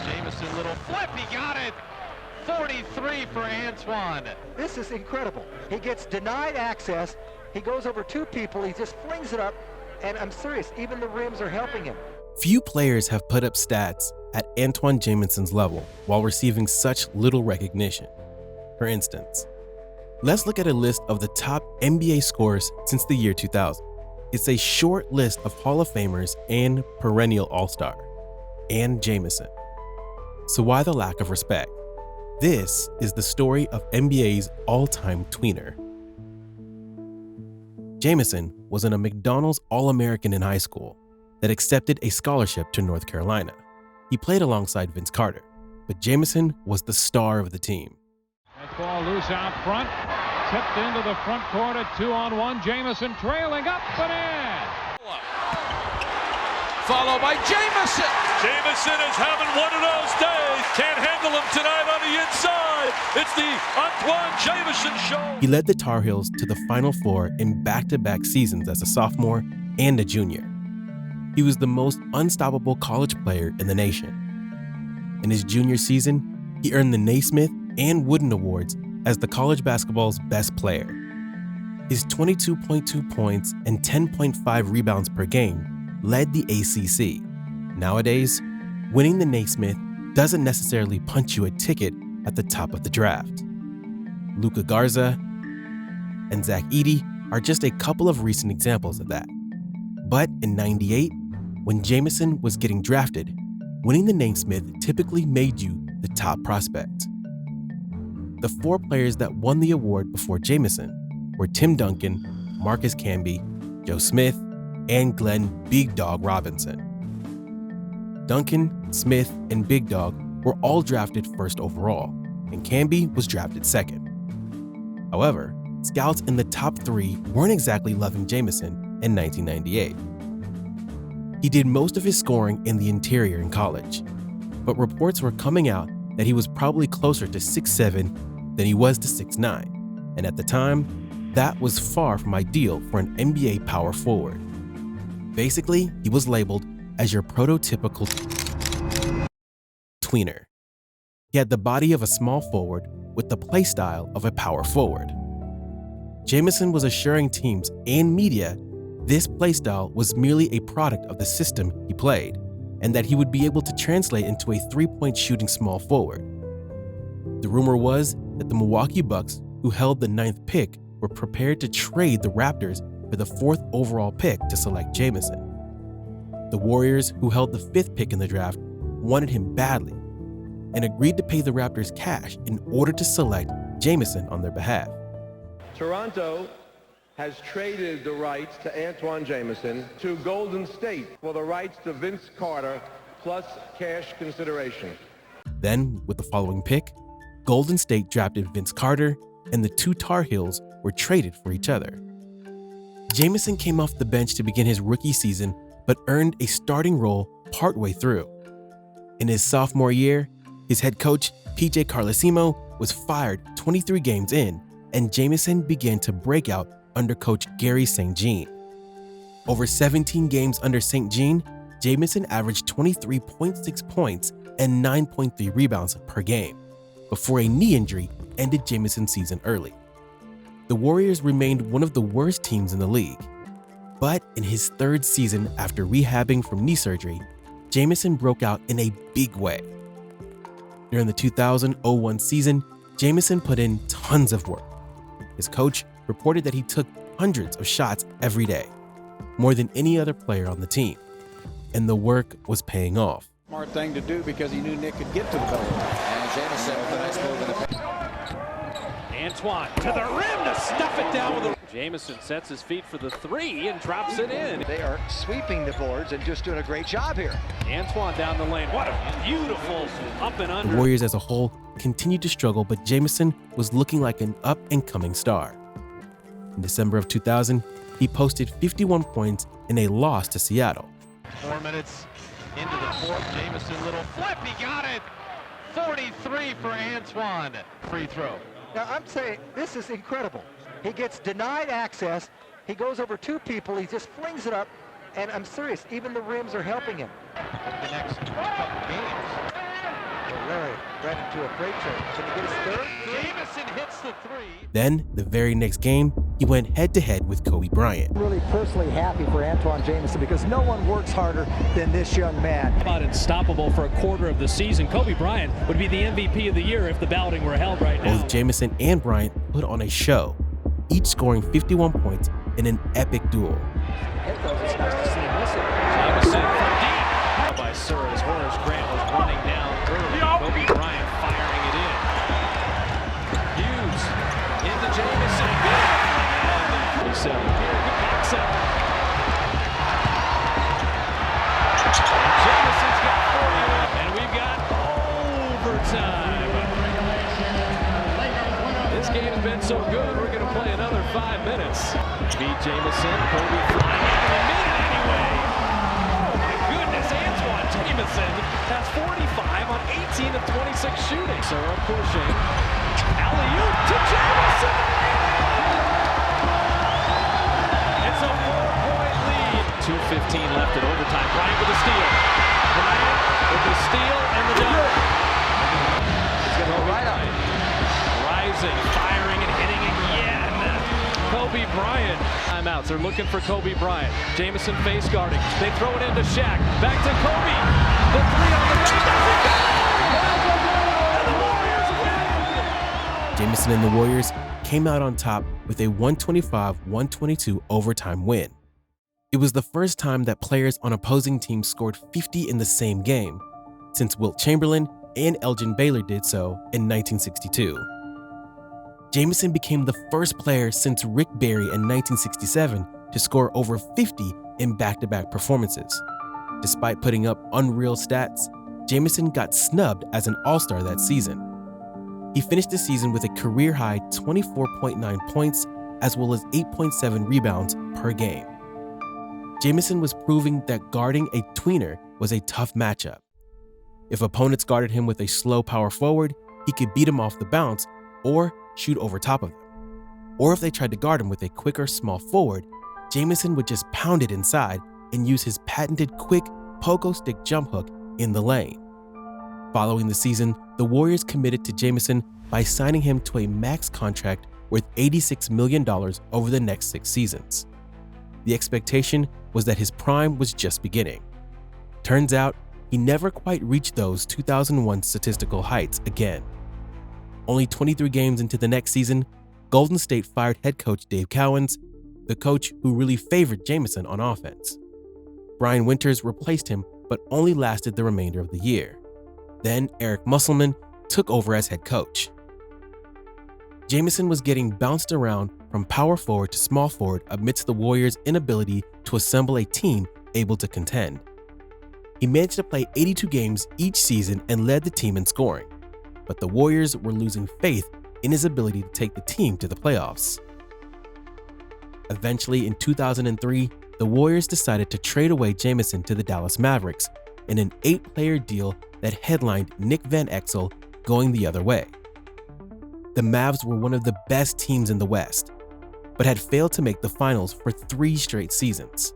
Jamison, little flip, he got it! 43 for Antawn. This is incredible. He gets denied access, he goes over two people, he just flings it up, and I'm serious, even the rims are helping him. Few players have put up stats at Antawn Jamison's level while receiving such little recognition. For instance, let's look at a list of the top NBA scorers since the year 2000. It's a short list of Hall of Famers and perennial All-Star, Antawn Jamison. So why the lack of respect? This is the story of NBA's all-time tweener. Jamison was a McDonald's All-American in high school that accepted a scholarship to North Carolina. He played alongside Vince Carter, but Jamison was the star of the team. That ball loose out front, tipped into the front court at 2-on-1. Jamison trailing up and in. Followed by Jamison. Jamison is having one of those days. Can't handle him tonight on the inside. It's the Antawn Jamison show. He led the Tar Heels to the Final Four in back-to-back seasons as a sophomore and a junior. He was the most unstoppable college player in the nation. In his junior season, he earned the Naismith and Wooden Awards as the college basketball's best player. His 22.2 points and 10.5 rebounds per game led the ACC. Nowadays, winning the Naismith doesn't necessarily punch you a ticket at the top of the draft. Luka Garza and Zach Edey are just a couple of recent examples of that. But in '98, when Jamison was getting drafted, winning the Naismith typically made you the top prospect. The four players that won the award before Jamison were Tim Duncan, Marcus Camby, Joe Smith, and Glenn Big Dog Robinson. Duncan, Smith, and Big Dog were all drafted first overall, and Camby was drafted second. However, scouts in the top three weren't exactly loving Jamison in 1998. He did most of his scoring in the interior in college, but reports were coming out that he was probably closer to 6'7" than he was to 6'9", and at the time, that was far from ideal for an NBA power forward. Basically, he was labeled as your prototypical tweener. He had the body of a small forward with the play style of a power forward. Jamison was assuring teams and media this playstyle was merely a product of the system he played, and that he would be able to translate into a three-point shooting small forward. The rumor was that the Milwaukee Bucks, who held the 9th pick, were prepared to trade the Raptors for the 4th overall pick to select Jamison. The Warriors, who held the 5th pick in the draft, wanted him badly and agreed to pay the Raptors cash in order to select Jamison on their behalf. Toronto has traded the rights to Antawn Jamison to Golden State for the rights to Vince Carter plus cash consideration. Then, with the following pick, Golden State drafted Vince Carter and the two Tar Heels were traded for each other. Jamison came off the bench to begin his rookie season but earned a starting role partway through. In his sophomore year, his head coach, PJ Carlesimo, was fired 23 games in, and Jamison began to break out under coach Gary St. Jean. Over 17 games under St. Jean, Jamison averaged 23.6 points and 9.3 rebounds per game, before a knee injury ended Jamison's season early. The Warriors remained one of the worst teams in the league. But in his 3rd season after rehabbing from knee surgery, Jamison broke out in a big way. During the 2000-01 season, Jamison put in tons of work. His coach reported that he took hundreds of shots every day, more than any other player on the team, and the work was paying off. Smart thing to do because he knew Nick could get to the ball. And Jamison with a nice move in the paint. Antawn to the rim to stuff it down with a... Jamison sets his feet for the three and drops it in. They are sweeping the boards and just doing a great job here. Antawn down the lane. What a beautiful up and under. The Warriors as a whole continued to struggle, but Jamison was looking like an up-and-coming star. In December of 2000, he posted 51 points in a loss to Seattle. 4 minutes into the 4th, Jamison, little flip, he got it! 43 for Antawn. Free throw. Now I'm saying, this is incredible. He gets denied access, he goes over two people, he just flings it up, and I'm serious, even the rims are helping him. The next couple games. Ran into a freight train. Can he get his third? Jamison hits the three. Then, the very next game, he went head-to-head with Kobe Bryant. I'm really personally happy for Antawn Jamison because no one works harder than this young man. About unstoppable for a quarter of the season. Kobe Bryant would be the MVP of the year if the balloting were held right now. Both Jamison and Bryant put on a show, each scoring 51 points in an epic duel. It's nice to see him listen. Jamison from deep. By Sir as Horace Grant was running down early. Kobe Bryant firing it in. Hughes into Jamison. Good. So here he backs up. Jamison's got 41. And we've got overtime. This game has been so good, we're going to play another 5 minutes. Beat Jamison. Kobe flying out and made it anyway. Oh my goodness, Antawn Jamison has 45 on 18 of 26 shooting. Sura pushing. Alley-oop to Jamison. It's a 4-point lead. 2:15 left in overtime. Bryant with the steal. Bryant with the steal and the dunk. It's going to go right on. Rising, firing, and hitting again. Kobe Bryant. Timeouts. They're looking for Kobe Bryant. Jamison face guarding. They throw it into Shaq. Back to Kobe. The three on the way. Doesn't go. And the Warriors win. Jamison and the Warriors came out on top with a 125-122 overtime win. It was the first time that players on opposing teams scored 50 in the same game, since Wilt Chamberlain and Elgin Baylor did so in 1962. Jamison became the first player since Rick Barry in 1967 to score over 50 in back-to-back performances. Despite putting up unreal stats, Jamison got snubbed as an All-Star that season. He finished the season with a career-high 24.9 points as well as 8.7 rebounds per game. Jamison was proving that guarding a tweener was a tough matchup. If opponents guarded him with a slow power forward, he could beat him off the bounce or shoot over top of them. Or if they tried to guard him with a quicker small forward, Jamison would just pound it inside and use his patented quick pogo stick jump hook in the lane. Following the season, the Warriors committed to Jamison by signing him to a max contract worth $86 million over the next 6 seasons. The expectation was that his prime was just beginning. Turns out, he never quite reached those 2001 statistical heights again. Only 23 games into the next season, Golden State fired head coach Dave Cowens, the coach who really favored Jamison on offense. Brian Winters replaced him but only lasted the remainder of the year. Then Eric Musselman took over as head coach. Jamison was getting bounced around from power forward to small forward amidst the Warriors' inability to assemble a team able to contend. He managed to play 82 games each season and led the team in scoring, but the Warriors were losing faith in his ability to take the team to the playoffs. Eventually, in 2003, the Warriors decided to trade away Jamison to the Dallas Mavericks in an 8-player deal that headlined Nick Van Exel going the other way. The Mavs were one of the best teams in the West, but had failed to make the finals for 3 straight seasons.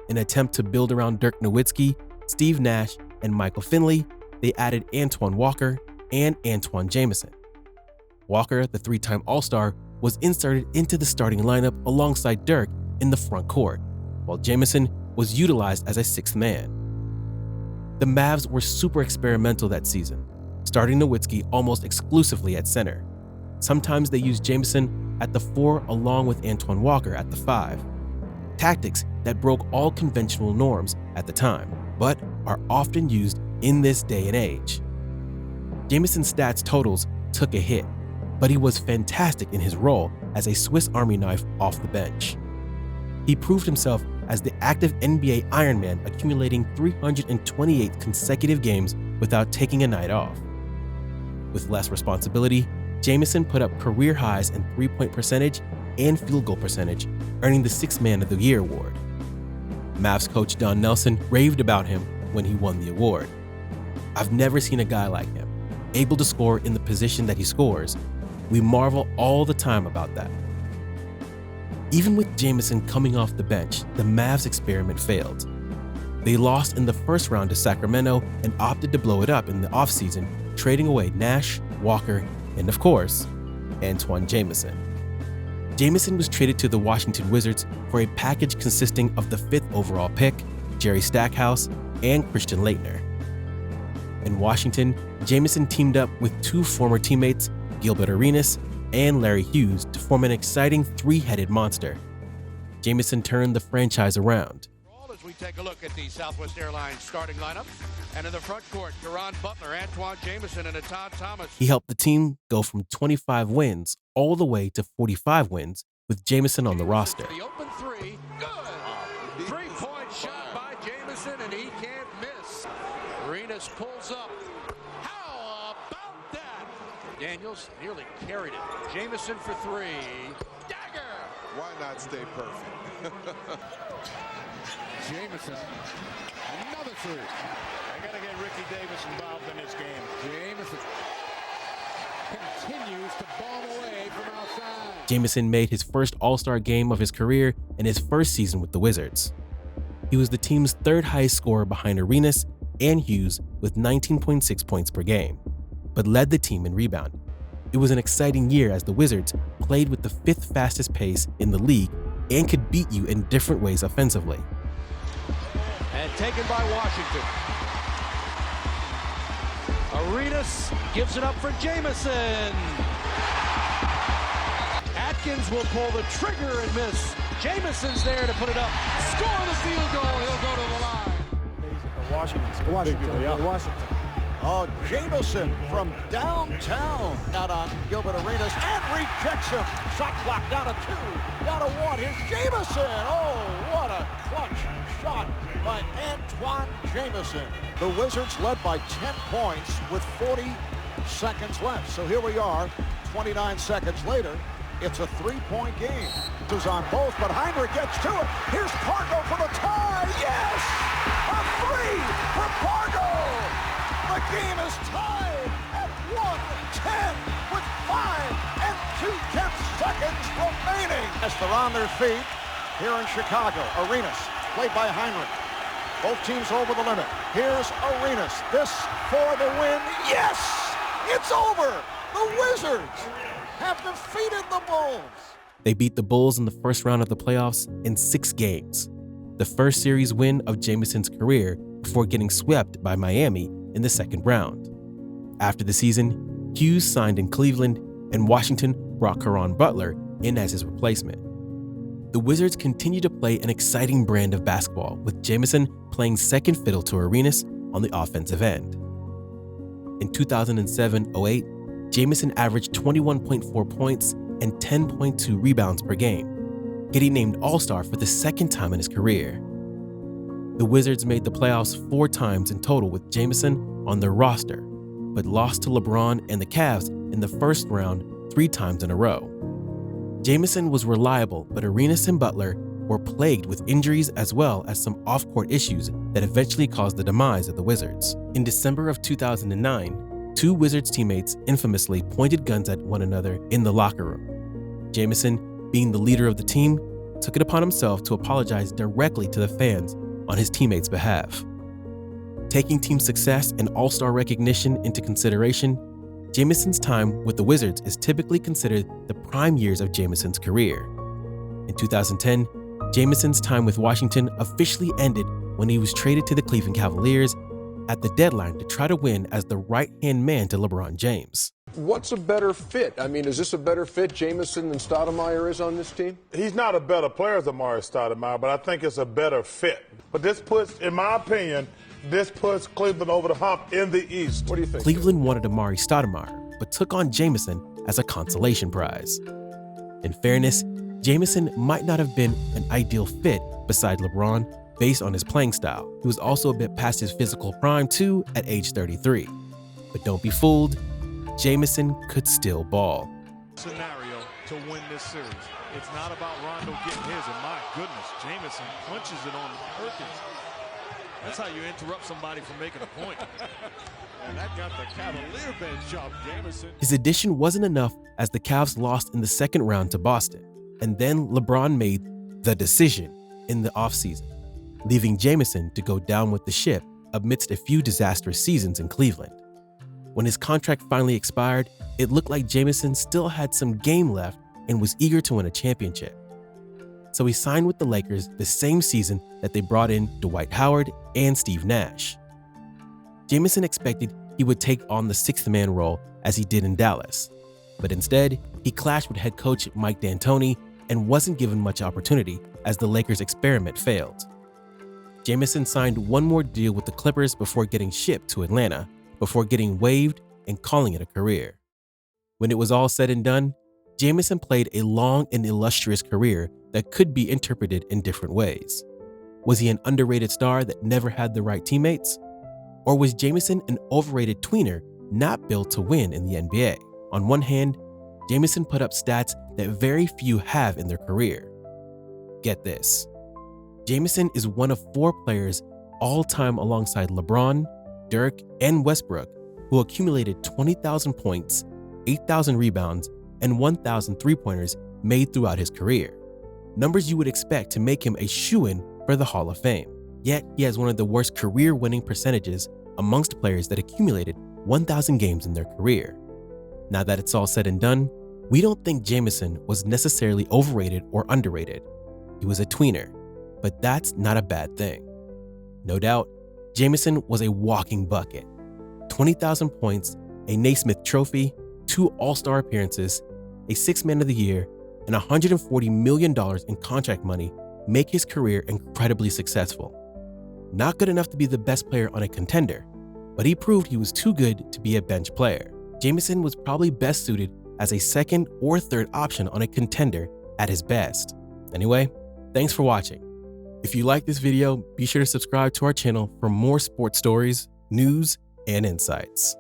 In an attempt to build around Dirk Nowitzki, Steve Nash, and Michael Finley, they added Antoine Walker and Antawn Jamison. Walker, the 3-time All-Star, was inserted into the starting lineup alongside Dirk in the front court, while Jamison was utilized as a 6th man. The Mavs were super experimental that season, starting Nowitzki almost exclusively at center. Sometimes they used Jamison at the 4 along with Antoine Walker at the 5. Tactics that broke all conventional norms at the time, but are often used in this day and age. Jamison's stats totals took a hit, but he was fantastic in his role as a Swiss Army knife off the bench. He proved himself as the active NBA Ironman, accumulating 328 consecutive games without taking a night off. With less responsibility, Jamison put up career highs in 3-point percentage and field goal percentage, earning the 6th Man of the Year award. Mavs coach Don Nelson raved about him when he won the award. "I've never seen a guy like him, able to score in the position that he scores. We marvel all the time about that." Even with Jamison coming off the bench, the Mavs experiment failed. They lost in the first round to Sacramento and opted to blow it up in the offseason trading away Nash, Walker, and of course, Antawn Jamison. Jamison was traded to the Washington Wizards for a package consisting of the 5th overall pick, Jerry Stackhouse, and Christian Laettner. In Washington, Jamison teamed up with 2 former teammates, Gilbert Arenas and Larry Hughes, to form an exciting 3-headed monster. Jamison turned the franchise around. As we take a look at the Southwest Airlines starting lineup, and in the front court, Caron Butler, Antawn Jamison, and Antawn Thomas. He helped the team go from 25 wins all the way to 45 wins with Jamison on the roster. The open 3, good. 3-point shot by Jamison, and he can't miss. Arenas pulls up. How about that? Daniels nearly carried it. Jamison for 3. Dagger. Why not stay perfect? Jamison, another 3. I got to get Ricky Davis involved in this game. Jamison continues to bomb away from outside. Jamison made his first All-Star game of his career in his first season with the Wizards. He was the team's 3rd highest scorer behind Arenas and Hughes with 19.6 points per game, but led the team in rebound. It was an exciting year as the Wizards played with the 5th fastest pace in the league and could beat you in different ways offensively. And taken by Washington. Arenas gives it up for Jamison. Atkins will pull the trigger and miss. Jamison's there to put it up. Score the field goal. He'll go to the line. Washington. Oh, Jamison from downtown. Out on Gilbert Arenas and rejects him. Shot clock down to 2. Down to 1. Here's Jamison. Oh, what a clutch shot by Antawn Jamison. The Wizards led by 10 points with 40 seconds left. So here we are, 29 seconds later. It's a 3-point game. It was on both, but Heinrich gets to it. Here's Pargo for the tie. Yes! A 3 for Pargo! The game is tied at 1:10 with 5 2/10 seconds remaining. As they're on their feet here in Chicago. Arenas, played by Heinrich. Both teams over the limit. Here's Arenas. This for the win. Yes! It's over! The Wizards have defeated the Bulls. They beat the Bulls in the first round of the playoffs in 6 games, the first series win of Jamison's career before getting swept by Miami in the second round. After the season, Hughes signed in Cleveland, and Washington brought Caron Butler in as his replacement. The Wizards continue to play an exciting brand of basketball, with Jamison playing second fiddle to Arenas on the offensive end. In 2007-08, Jamison averaged 21.4 points and 10.2 rebounds per game, getting named All-Star for the 2nd time in his career. The Wizards made the playoffs 4 times in total with Jamison on their roster, but lost to LeBron and the Cavs in the first round 3 times in a row. Jamison was reliable, but Arenas and Butler were plagued with injuries as well as some off-court issues that eventually caused the demise of the Wizards. In December of 2009, 2 Wizards teammates infamously pointed guns at one another in the locker room. Jamison, being the leader of the team, took it upon himself to apologize directly to the fans on his teammates' behalf. Taking team success and all-star recognition into consideration, Jamison's time with the Wizards is typically considered the prime years of Jamison's career. In 2010, Jamison's time with Washington officially ended when he was traded to the Cleveland Cavaliers at the deadline to try to win as the right-hand man to LeBron James. What's a better fit? I mean, is this a better fit Jamison than Stoudemire is on this team? He's not a better player than Amar'e Stoudemire, but I think it's a better fit. But this puts, in my opinion, this puts Cleveland over the hump in the East. What do you think? Cleveland wanted Amar'e Stoudemire, but took on Jamison as a consolation prize. In fairness, Jamison might not have been an ideal fit beside LeBron based on his playing style. He was also a bit past his physical prime too at age 33. But don't be fooled, Jamison could still ball. Scenario to win this series. It's not about Rondo getting his, and my goodness, Jamison punches it on Perkins. That's how you interrupt somebody from making a point. And that got the Cavalier bench up, Jamison. His addition wasn't enough as the Cavs lost in the second round to Boston, and then LeBron made the decision in the offseason, leaving Jamison to go down with the ship amidst a few disastrous seasons in Cleveland. When his contract finally expired, it looked like Jamison still had some game left and was eager to win a championship. So he signed with the Lakers the same season that they brought in Dwight Howard and Steve Nash. Jamison expected he would take on the sixth man role as he did in Dallas, but instead, he clashed with head coach Mike D'Antoni and wasn't given much opportunity as the Lakers' experiment failed. Jamison signed one more deal with the Clippers before getting shipped to Atlanta, before getting waived and calling it a career. When it was all said and done, Jamison played a long and illustrious career that could be interpreted in different ways. Was he an underrated star that never had the right teammates? Or was Jamison an overrated tweener not built to win in the NBA? On one hand, Jamison put up stats that very few have in their career. Get this. Jamison is one of 4 players all-time alongside LeBron, Dirk, and Westbrook who accumulated 20,000 points, 8,000 rebounds, and 1,000 three-pointers made throughout his career. Numbers you would expect to make him a shoo-in for the Hall of Fame. Yet, he has one of the worst career-winning percentages amongst players that accumulated 1,000 games in their career. Now that it's all said and done, we don't think Jamison was necessarily overrated or underrated. He was a tweener, but that's not a bad thing. No doubt, Jamison was a walking bucket. 20,000 points, a Naismith trophy, 2 All-Star appearances, a 6th Man of the Year, and $140 million in contract money make his career incredibly successful. Not good enough to be the best player on a contender, but he proved he was too good to be a bench player. Jamison was probably best suited as a second or third option on a contender at his best. Anyway, thanks for watching. If you like this video, be sure to subscribe to our channel for more sports stories, news, and insights.